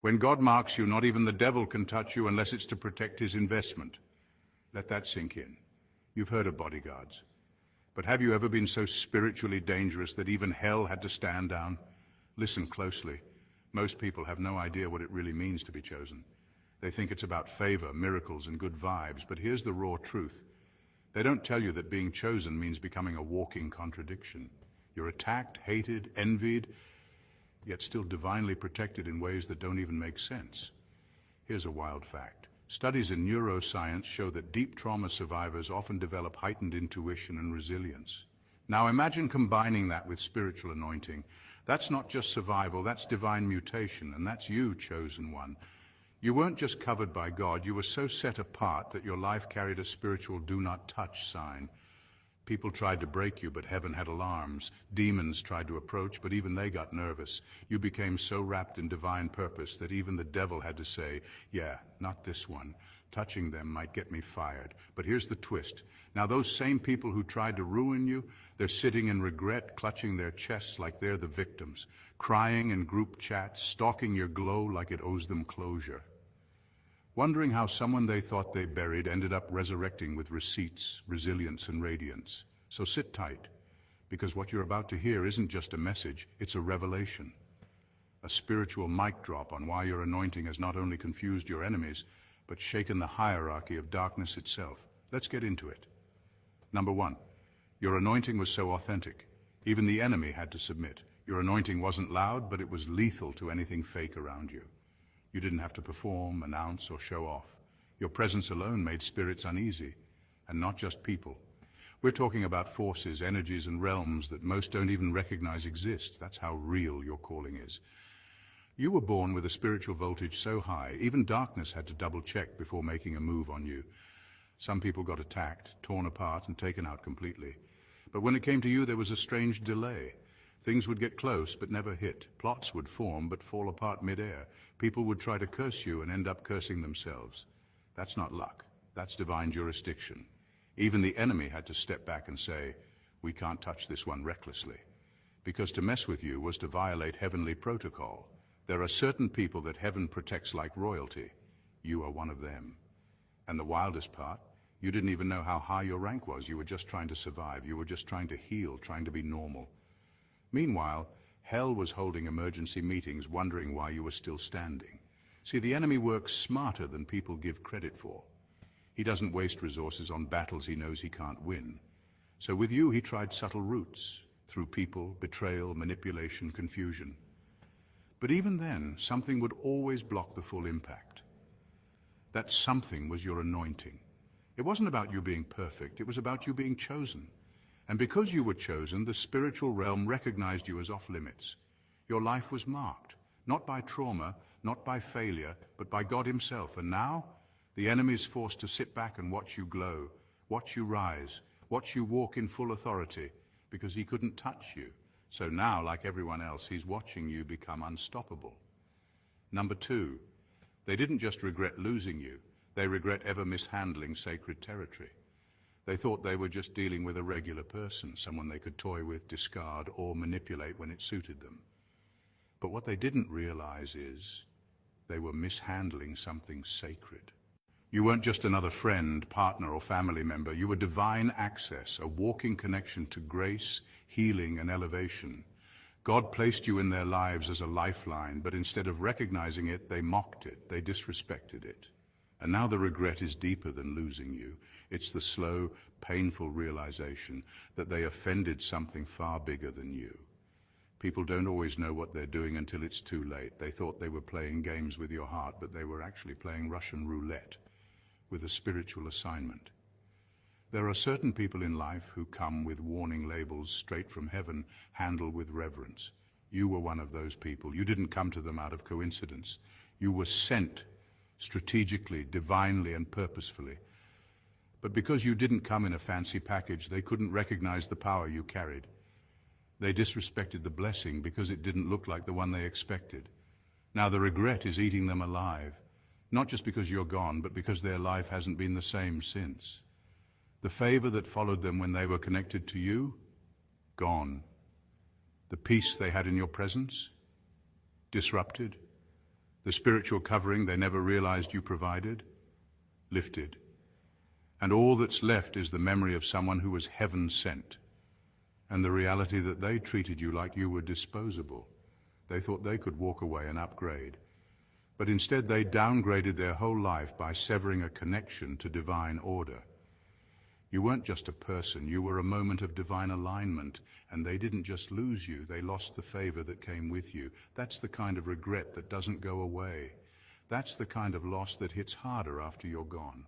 When God marks you, not even the devil can touch you unless it's to protect his investment. Let that sink in. You've heard of bodyguards. But have you ever been so spiritually dangerous that even hell had to stand down? Listen closely. Most people have no idea what it really means to be chosen. They think it's about favor, miracles, and good vibes, but here's the raw truth. They don't tell you that being chosen means becoming a walking contradiction. You're attacked, hated, envied, yet still divinely protected in ways that don't even make sense. Here's a wild fact. Studies in neuroscience show that deep trauma survivors often develop heightened intuition and resilience. Now imagine combining that with spiritual anointing. That's not just survival, that's divine mutation, and that's you, chosen one. You weren't just covered by God, you were so set apart that your life carried a spiritual do not touch sign. People tried to break you, but heaven had alarms. Demons tried to approach, but even they got nervous. You became so wrapped in divine purpose that even the devil had to say, yeah, not this one. Touching them might get me fired. But here's the twist. Now those same people who tried to ruin you, they're sitting in regret, clutching their chests like they're the victims, crying in group chats, stalking your glow like it owes them closure. Wondering how someone they thought they buried ended up resurrecting with receipts, resilience, and radiance. So sit tight, because what you're about to hear isn't just a message, it's a revelation. A spiritual mic drop on why your anointing has not only confused your enemies, but shaken the hierarchy of darkness itself. Let's get into it. Number one, your anointing was so authentic, even the enemy had to submit. Your anointing wasn't loud, but it was lethal to anything fake around you. You didn't have to perform, announce, or show off. Your presence alone made spirits uneasy, and not just people. We're talking about forces, energies, and realms that most don't even recognize exist. That's how real your calling is. You were born with a spiritual voltage so high, even darkness had to double-check before making a move on you. Some people got attacked, torn apart, and taken out completely. But when it came to you, there was a strange delay. Things would get close, but never hit. Plots would form, but fall apart mid-air. People would try to curse you and end up cursing themselves. That's not luck. That's divine jurisdiction. Even the enemy had to step back and say, we can't touch this one recklessly. Because to mess with you was to violate heavenly protocol. There are certain people that heaven protects like royalty. You are one of them. And the wildest part, you didn't even know how high your rank was. You were just trying to survive. You were just trying to heal, trying to be normal. Meanwhile, hell was holding emergency meetings wondering why you were still standing. See, the enemy works smarter than people give credit for. He doesn't waste resources on battles he knows he can't win. So with you, he tried subtle routes, through people, betrayal, manipulation, confusion. But even then, something would always block the full impact. That something was your anointing. It wasn't about you being perfect, it was about you being chosen. And because you were chosen, the spiritual realm recognized you as off limits. Your life was marked, not by trauma, not by failure, but by God himself. And now, the enemy is forced to sit back and watch you glow, watch you rise, watch you walk in full authority, because he couldn't touch you. So now, like everyone else, he's watching you become unstoppable. Number two, they didn't just regret losing you, they regret ever mishandling sacred territory. They thought they were just dealing with a regular person, someone they could toy with, discard, or manipulate when it suited them. But what they didn't realize is they were mishandling something sacred. You weren't just another friend, partner, or family member. You were divine access, a walking connection to grace, healing, and elevation. God placed you in their lives as a lifeline, but instead of recognizing it, they mocked it, they disrespected it. And now the regret is deeper than losing you. It's the slow, painful realization that they offended something far bigger than you. People don't always know what they're doing until it's too late. They thought they were playing games with your heart, but they were actually playing Russian roulette with a spiritual assignment. There are certain people in life who come with warning labels straight from heaven, handled with reverence. You were one of those people. You didn't come to them out of coincidence. You were sent strategically, divinely, and purposefully. But because you didn't come in a fancy package, they couldn't recognize the power you carried. They disrespected the blessing because it didn't look like the one they expected. Now the regret is eating them alive, not just because you're gone, but because their life hasn't been the same since. The favor that followed them when they were connected to you, gone. The peace they had in your presence, disrupted. The spiritual covering they never realized you provided, lifted. And all that's left is the memory of someone who was heaven sent, and the reality that they treated you like you were disposable. They thought they could walk away and upgrade. But instead they downgraded their whole life by severing a connection to divine order. You weren't just a person, you were a moment of divine alignment, and they didn't just lose you, they lost the favor that came with you. That's the kind of regret that doesn't go away. That's the kind of loss that hits harder after you're gone.